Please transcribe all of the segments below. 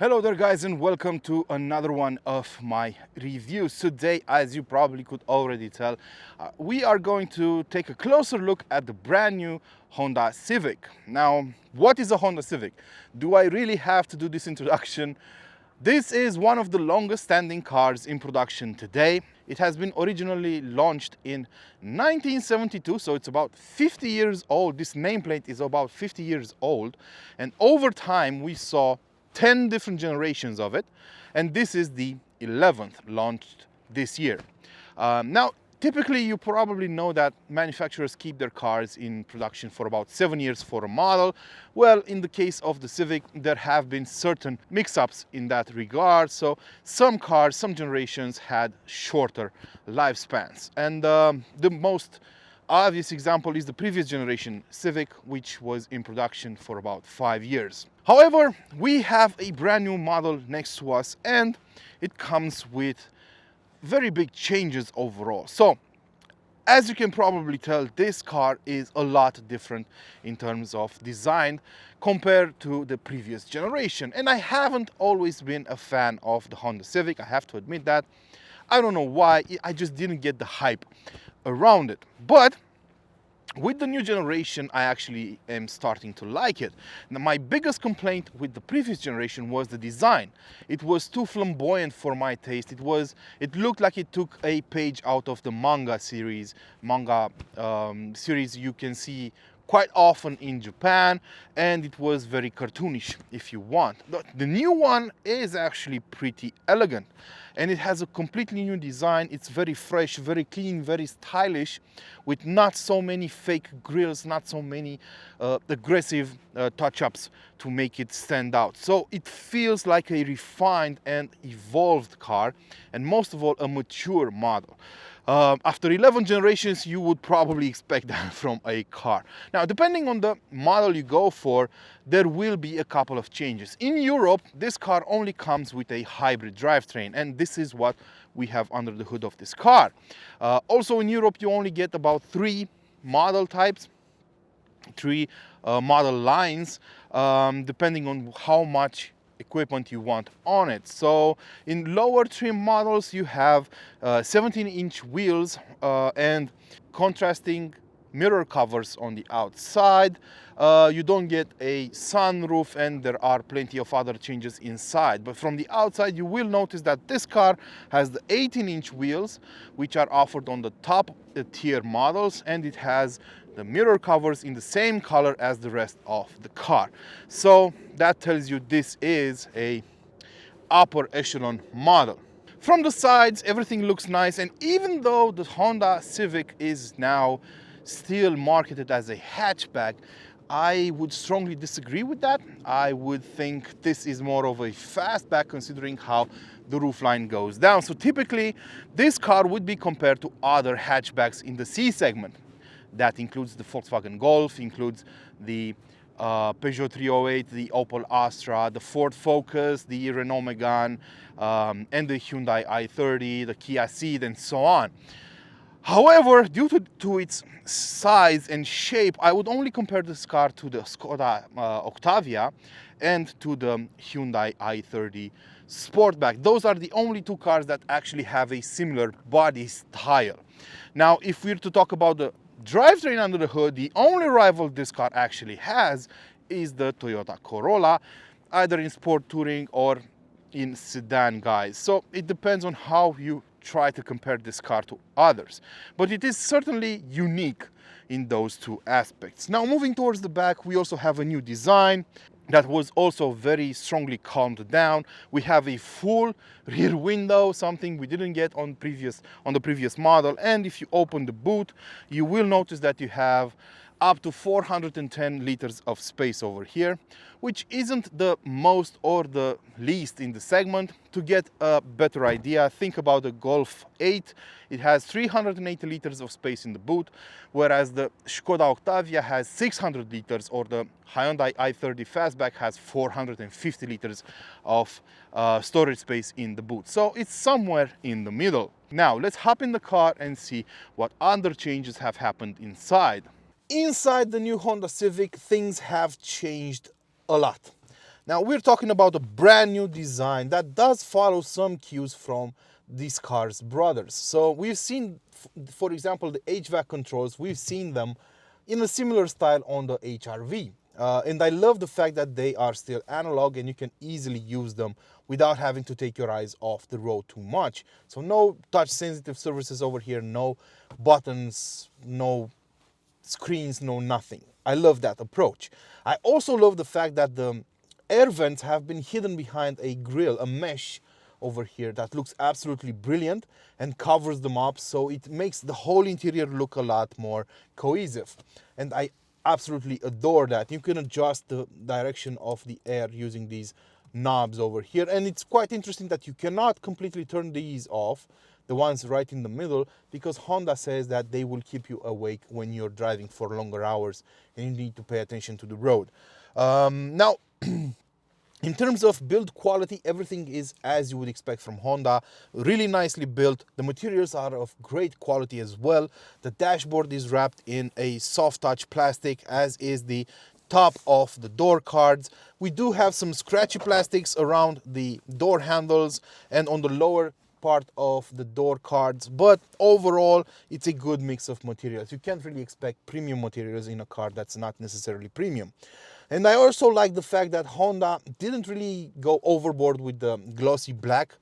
Hello there guys, and welcome to another one of my reviews. Today, as you probably could already tell, we are going to take a closer look at the brand new Honda Civic. Now, what is a Honda Civic? Do I really have to do this introduction? This is one of the longest standing cars in production today. It has been originally launched in 1972, so it's about 50 years old. This nameplate is about 50 years old, and over time we saw 10 different generations of it, and this is the 11th launched this year. Now, typically you probably know that manufacturers keep their cars in production for about 7 years for a model. Well, in the case of the Civic, there have been certain mix-ups in that regard, so some cars, some generations had shorter lifespans, and the most obvious example is the previous generation Civic, which was in production for about 5 years. However, we have a brand new model next to us, and it comes with very big changes overall. So, as you can probably tell, this car is a lot different in terms of design compared to the previous generation. And I haven't always been a fan of the Honda Civic, I have to admit that. I don't know why, I just didn't get the hype around it. But with the new generation, I actually am starting to like it. Now, my biggest complaint with the previous generation was the design. It was too flamboyant for my taste. It looked like it took a page out of the manga series you can see quite often in Japan, and it was very cartoonish if you want. The new one is actually pretty elegant, and it has a completely new design. It's very fresh, very clean, very stylish, with not so many fake grills, not so many aggressive touch-ups to make it stand out. So it feels like a refined and evolved car, and most of all, a mature model. After 11 generations, you would probably expect that from a car. Now, depending on the model you go for, there will be a couple of changes. In Europe, this car only comes with a hybrid drivetrain, and this is what we have under the hood of this car. Also in Europe, you only get about 3 model types, 3 model lines, depending on how much equipment you want on it. So in lower trim models, you have 17-inch wheels and contrasting mirror covers on the outside. You don't get a sunroof, and there are plenty of other changes inside. But from the outside, you will notice that this car has the 18-inch wheels, which are offered on the top tier models, and it has the mirror covers in the same color as the rest of the car. So that tells you this is a upper echelon model. From the sides, everything looks nice, and even though the Honda Civic is now still marketed as a hatchback, I would strongly disagree with that. I would think this is more of a fastback, considering how the roofline goes down. So typically, this car would be compared to other hatchbacks in the C segment. That includes the Volkswagen Golf, includes the Peugeot 308, the Opel Astra, the Ford Focus, the Renault Megane, and the Hyundai i30, the Kia Ceed, and so on. However, due to its size and shape, I would only compare this car to the Skoda Octavia and to the Hyundai i30 Sportback. Those are the only 2 cars that actually have a similar body style. Now, if we're to talk about the drivetrain under the hood, the only rival this car actually has is the Toyota Corolla, either in sport touring or in sedan guise. So it depends on how you try to compare this car to others, but it is certainly unique in those 2 aspects. Now, moving towards the back, we also have a new design that was also very strongly calmed down. We have a full rear window, something we didn't get on the previous model. And if you open the boot, you will notice that you have up to 410 liters of space over here, which isn't the most or the least in the segment. To get a better idea, think about the Golf 8. It has 380 liters of space in the boot, whereas the Skoda Octavia has 600 liters, or the Hyundai i30 Fastback has 450 liters of storage space in the boot. So it's somewhere in the middle. Now, let's hop in the car and see what other changes have happened inside. Inside the new Honda Civic, things have changed a lot. Now we're talking about a brand new design that does follow some cues from these cars' brothers. So we've seen, for example, the HVAC controls, we've seen them in a similar style on the HR-V. And I love the fact that they are still analog and you can easily use them without having to take your eyes off the road too much. So no touch sensitive surfaces over here, no buttons, no screens, no nothing. I love that approach. I also love the fact that the air vents have been hidden behind a grill, a mesh over here that looks absolutely brilliant and covers them up, so it makes the whole interior look a lot more cohesive. And I absolutely adore that. You can adjust the direction of the air using these knobs over here, and it's quite interesting that you cannot completely turn these off, the ones right in the middle, because Honda says that they will keep you awake when you're driving for longer hours and you need to pay attention to the road. Now in terms of build quality, everything is as you would expect from Honda. Really nicely built. The materials are of great quality as well. The dashboard is wrapped in a soft touch plastic, as is the top of the door cards. We do have some scratchy plastics around the door handles and on the lower part of the door cards, but overall it's a good mix of materials. You can't really expect premium materials in a car that's not necessarily premium. And I also like the fact that Honda didn't really go overboard with the glossy black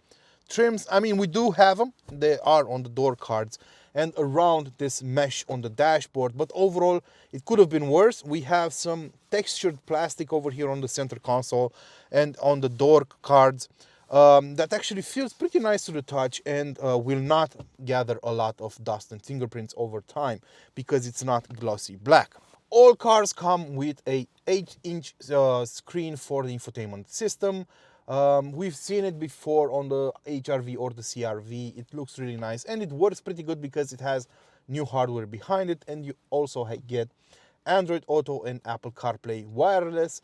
trims. I mean, we do have them. They are on the door cards and around this mesh on the dashboard. But overall, it could have been worse. We have some textured plastic over here on the center console and on the door cards that actually feels pretty nice to the touch and will not gather a lot of dust and fingerprints over time because it's not glossy black. All cars come with a 8-inch screen for the infotainment system. We've seen it before on the HR-V or the CR-V. It looks really nice and it works pretty good because it has new hardware behind it, and you also get Android Auto and Apple CarPlay wireless,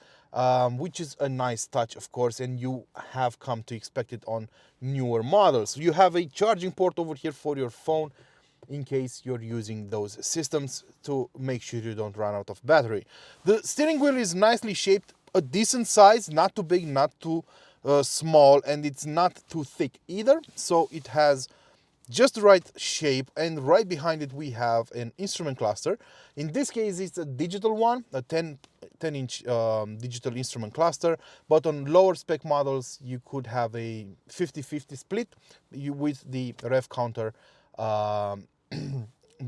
which is a nice touch, of course, and you have come to expect it on newer models. You have a charging port over here for your phone in case you're using those systems to make sure you don't run out of battery. The steering wheel is nicely shaped, a decent size, not too big, not too small, and it's not too thick either. So it has just the right shape, and right behind it we have an instrument cluster. In this case it's a digital one, a 10-inch digital instrument cluster, but on lower spec models you could have a 50-50 split with the rev counter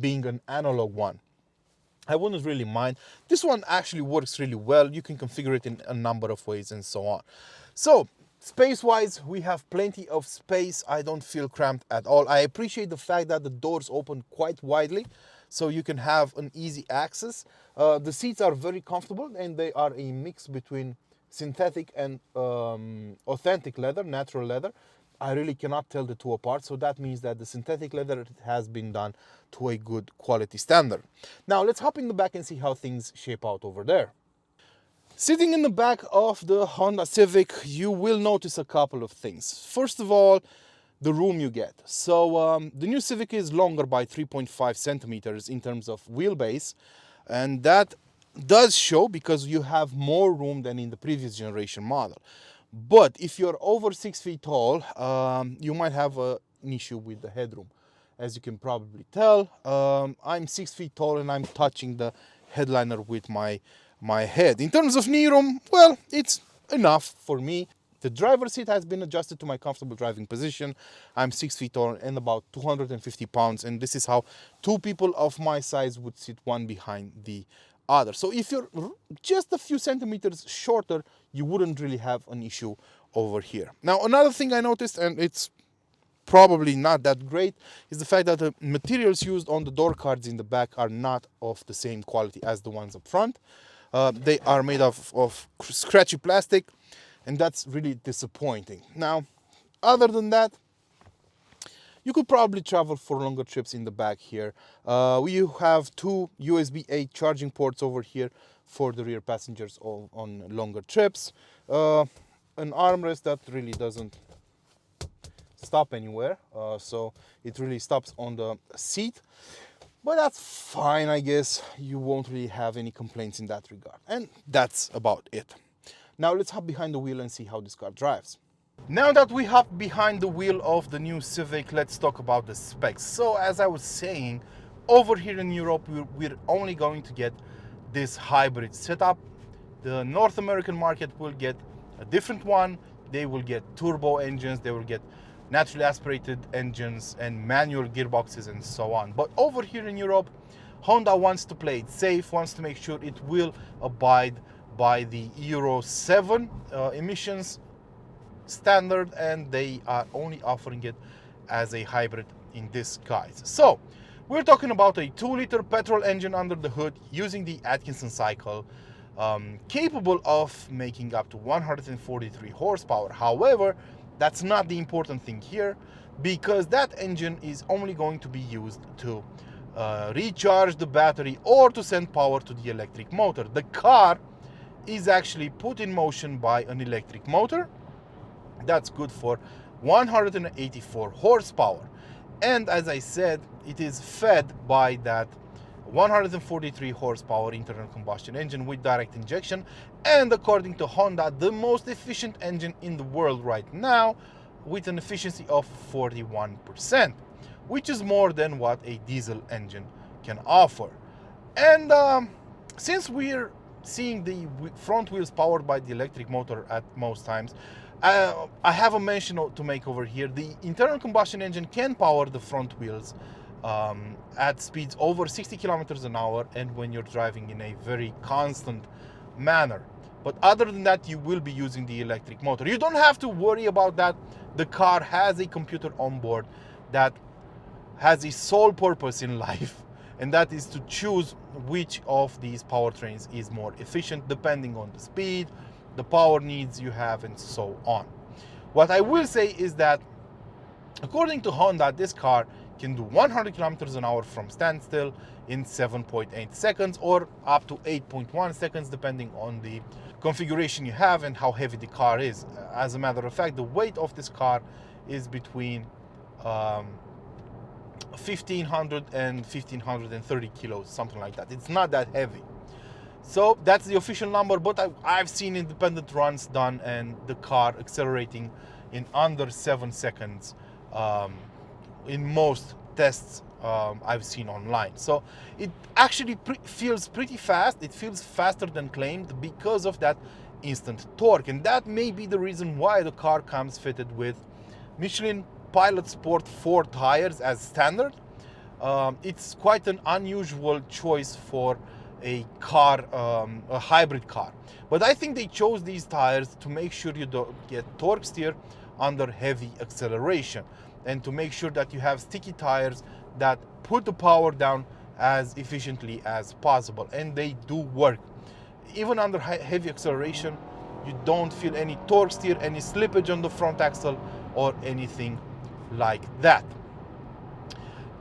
being an analog one. I wouldn't really mind. This one actually works really well. You can configure it in a number of ways and so on. So space-wise, we have plenty of space. I don't feel cramped at all. I appreciate the fact that the doors open quite widely, so you can have an easy access. The seats are very comfortable, and they are a mix between synthetic and authentic leather, natural leather. I really cannot tell the two apart, so that means that the synthetic leather has been done to a good quality standard. Now let's hop in the back and see how things shape out over there. Sitting in the back of the Honda Civic, you will notice a couple of things. First of all, the room you get. So the new Civic is longer by 3.5 centimeters in terms of wheelbase, and that does show because you have more room than in the previous generation model. But if you're over 6 feet tall, you might have an issue with the headroom. As you can probably tell, I'm 6 feet tall and I'm touching the headliner with my head. In terms of knee room, well, it's enough for me. The driver's seat has been adjusted to my comfortable driving position. I'm 6 feet tall and about 250 pounds, and this is how two people of my size would sit one behind the other. So if you're just a few centimeters shorter, you wouldn't really have an issue over here. Now, another thing I noticed, and it's probably not that great, is the fact that the materials used on the door cards in the back are not of the same quality as the ones up front. They are made of scratchy plastic, and that's really disappointing. Now, other than that, you could probably travel for longer trips in the back here. We have two USB-A charging ports over here for the rear passengers on longer trips. An armrest that really doesn't stop anywhere, so it really stops on the seat. But that's fine, I guess. You won't really have any complaints in that regard. And that's about it. Now let's hop behind the wheel and see how this car drives. Now that we hop behind the wheel of the new Civic, let's talk about the specs. So as I was saying, over here in Europe, we're only going to get this hybrid setup. The North American market will get a different one. They will get turbo engines, they will get naturally aspirated engines and manual gearboxes and so on. But over here in Europe, Honda wants to play it safe, wants to make sure it will abide by the Euro 7 emissions standard, and they are only offering it as a hybrid in this guise. So we're talking about a 2-liter petrol engine under the hood using the Atkinson cycle, capable of making up to 143 horsepower. However, that's not the important thing here, because that engine is only going to be used to recharge the battery or to send power to the electric motor. The car is actually put in motion by an electric motor that's good for 184 horsepower. And as I said, it is fed by that 143 horsepower internal combustion engine with direct injection, and according to Honda, the most efficient engine in the world right now, with an efficiency of 41%, which is more than what a diesel engine can offer. And since we're seeing the front wheels powered by the electric motor at most times, I have a mention to make over here. The internal combustion engine can power the front wheels at speeds over 60 kilometers an hour, and when you're driving in a very constant manner. But other than that, you will be using the electric motor. You don't have to worry about that. The car has a computer on board that has a sole purpose in life, and that is to choose which of these powertrains is more efficient depending on the speed, the power needs you have, and so on. What I will say is that according to Honda, this car can do 100 kilometers an hour from standstill in 7.8 seconds or up to 8.1 seconds depending on the configuration you have and how heavy the car is. As a matter of fact, the weight of this car is between 1500 and 1530 kilos, something like that. It's not that heavy. So that's the official number, but I've seen independent runs done and the car accelerating in under 7 seconds in most tests I've seen online. So it actually feels pretty fast. It feels faster than claimed because of that instant torque, and that may be the reason why the car comes fitted with Michelin Pilot Sport 4 tires as standard. It's quite an unusual choice for a car, a hybrid car. But I think they chose these tires to make sure you don't get torque steer under heavy acceleration, and to make sure that you have sticky tires that put the power down as efficiently as possible. And they do work. Even under heavy acceleration, you don't feel any torque steer, any slippage on the front axle, or anything like that.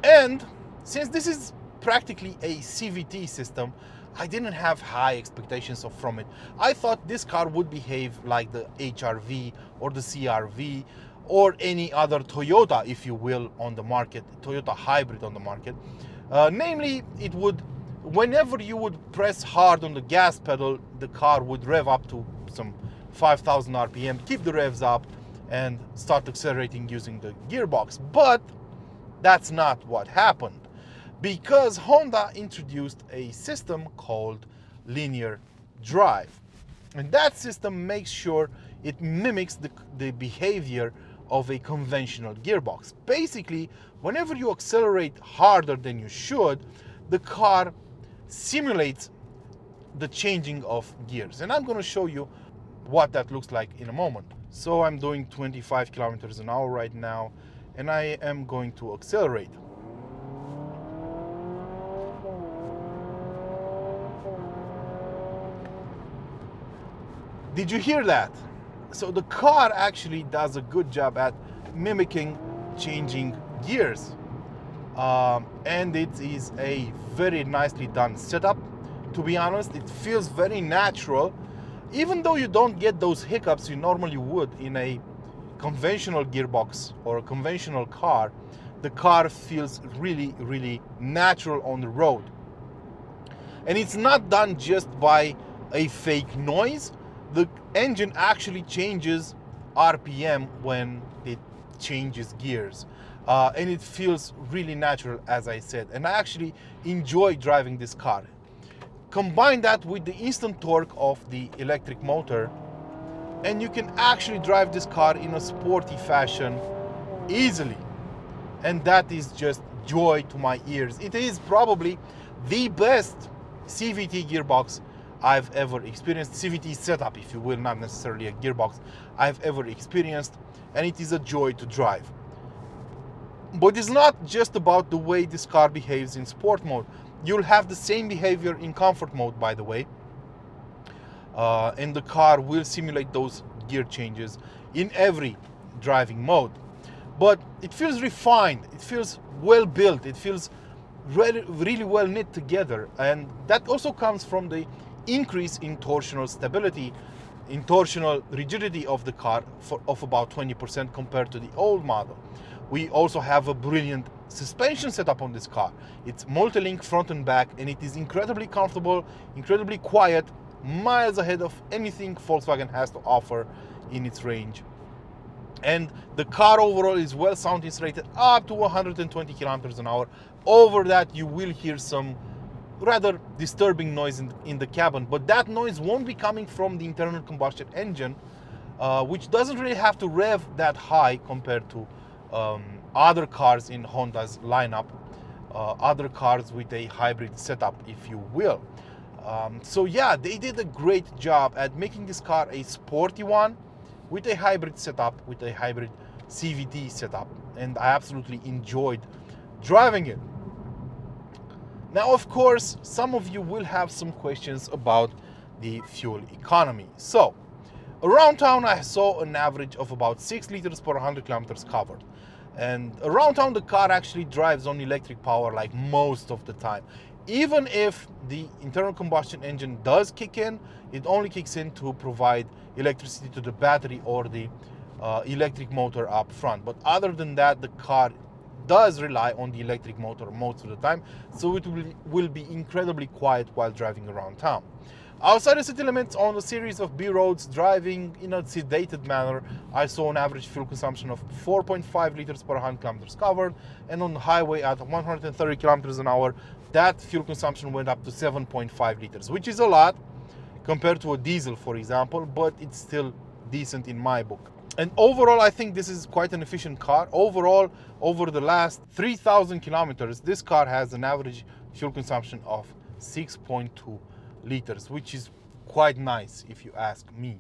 And since this is practically a CVT system, I didn't have high expectations from it. I thought this car would behave like the HR-V or the CR-V or any other Toyota, if you will, on the market, Toyota hybrid on the market. Namely, it would, whenever you would press hard on the gas pedal, the car would rev up to some 5,000 RPM, keep the revs up, and start accelerating using the gearbox. But that's not what happened, because Honda introduced a system called linear drive. And that system makes sure it mimics the behavior of a conventional gearbox. Basically, whenever you accelerate harder than you should, the car simulates the changing of gears. And I'm going to show you what that looks like in a moment. So I'm doing 25 kilometers an hour right now, and I am going to accelerate. Did you hear that? So the car actually does a good job at mimicking changing gears. And it is a very nicely done setup. To be honest, it feels very natural, even though you don't get those hiccups you normally would in a conventional gearbox or a conventional car. The car feels really, really natural on the road. And it's not done just by a fake noise. the engine actually changes RPM when it changes gears. And it feels really natural, as I said, and I actually enjoy driving this car. Combine that with the instant torque of the electric motor, and you can actually drive this car in a sporty fashion easily, and that is just joy to my ears. It is probably the best CVT gearbox I've ever experienced, CVT setup if you will, not necessarily a gearbox, I've ever experienced, and it is a joy to drive. But it's not just about the way this car behaves in sport mode. You'll have the same behavior in comfort mode, by the way, and the car will simulate those gear changes in every driving mode. But it feels refined, it feels well built, it feels really well knit together, and that also comes from the increase in torsional stability, in torsional rigidity of the car of about 20% compared to the old model. We also have a brilliant suspension setup on this car. It's multi-link front and back, and it is incredibly comfortable, incredibly quiet, miles ahead of anything Volkswagen has to offer in its range. And the car overall is well sound insulated up to 120 kilometers an hour. Over that, you will hear some rather disturbing noise in the cabin, but that noise won't be coming from the internal combustion engine, which doesn't really have to rev that high compared to other cars in Honda's lineup, other cars with a hybrid setup, if you will. So yeah, they did a great job at making this car a sporty one with a hybrid setup, with a hybrid CVT setup, and I absolutely enjoyed driving it. Now, of course, some of you will have some questions about the fuel economy. So, around town I saw an average of about 6 liters per 100 kilometers covered. And around town the car actually drives on electric power like most of the time. Even if the internal combustion engine does kick in, it only kicks in to provide electricity to the battery or the electric motor up front. But other than that, the car does rely on the electric motor most of the time, so it will be incredibly quiet while driving around town. Outside the city limits, on a series of B roads, driving in a sedated manner, I saw an average fuel consumption of 4.5 liters per 100 kilometers covered, and on the highway at 130 kilometers an hour, that fuel consumption went up to 7.5 liters, which is a lot compared to a diesel, for example, but it's still decent in my book. And overall, I think this is quite an efficient car. Overall, over the last 3,000 kilometers, this car has an average fuel consumption of 6.2 liters, which is quite nice if you ask me.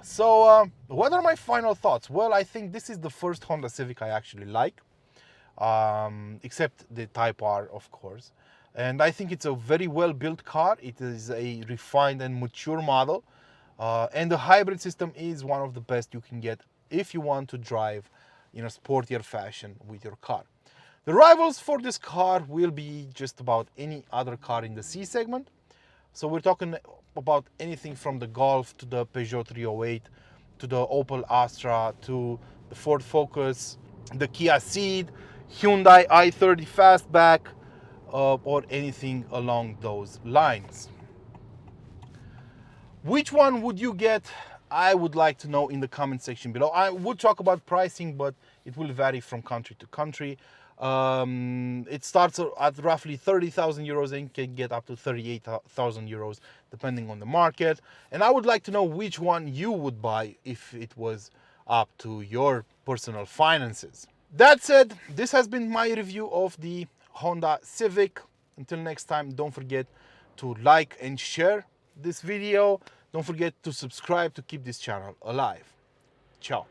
So what are my final thoughts? Well, I think this is the first Honda Civic I actually like, except the Type R, of course. And I think it's a very well built car. It is a refined and mature model. And the hybrid system is one of the best you can get if you want to drive in a sportier fashion with your car. The rivals for this car will be just about any other car in the C segment. So we're talking about anything from the Golf to the Peugeot 308 to the Opel Astra to the Ford Focus, the Kia Ceed, Hyundai i30 Fastback, or anything along those lines. Which one would you get? I would like to know in the comment section below. I would talk about pricing, but it will vary from country to country. It starts at roughly 30,000 euros and can get up to 38,000 euros depending on the market. And I would like to know which one you would buy if it was up to your personal finances. That said, this has been my review of the Honda Civic. Until next time, don't forget to like and share this video. Don't forget to subscribe to keep this channel alive. Ciao.